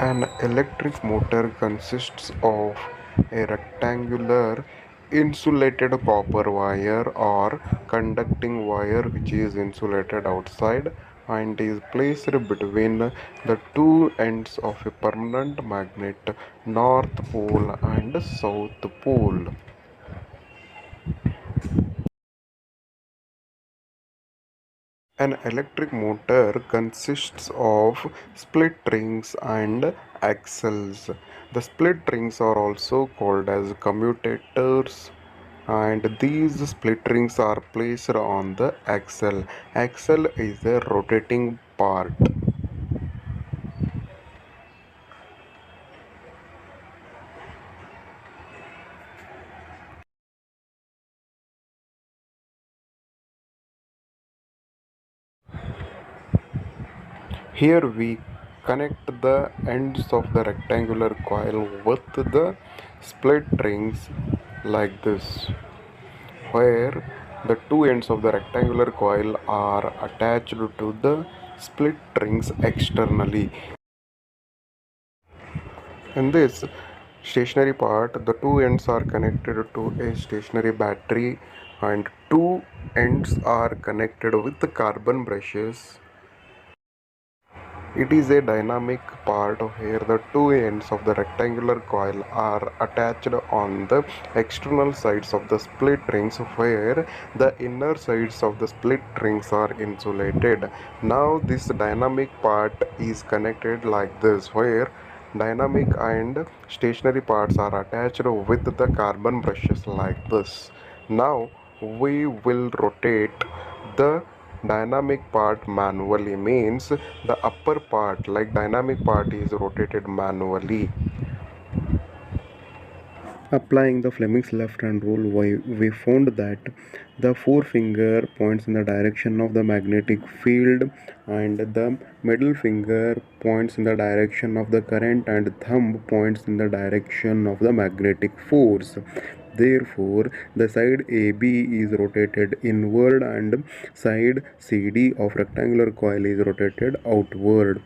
An electric motor consists of a rectangular insulated copper wire or conducting wire which is insulated outside and is placed between the two ends of a permanent magnet, north pole and south pole. An electric motor consists of split rings and axles. The split rings are also called as commutators, and these split rings are placed on the axle. Axle is a rotating part. Here we connect the ends of the rectangular coil with the split rings like this, where the two ends of the rectangular coil are attached to the split rings externally. In this stationary part, the two ends are connected to a stationary battery and two ends are connected with the carbon brushes. It is a dynamic part where the two ends of the rectangular coil are attached on the external sides of the split rings, where the inner sides of the split rings are insulated. Now this dynamic part is connected like this, where dynamic and stationary parts are attached with the carbon brushes like this. Now we will rotate the dynamic part manually, means the upper part like dynamic part is rotated manually. Applying the Fleming's left hand rule, we found that the forefinger points in the direction of the magnetic field and the middle finger points in the direction of the current and thumb points in the direction of the magnetic force. Therefore, the side AB is rotated inward and side CD of rectangular coil is rotated outward.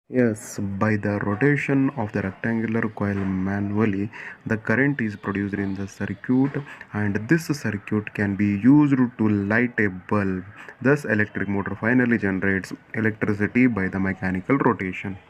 Yes, by the rotation of the rectangular coil manually, the current is produced in the circuit, and this circuit can be used to light a bulb. Thus, electric motor finally generates electricity by the mechanical rotation.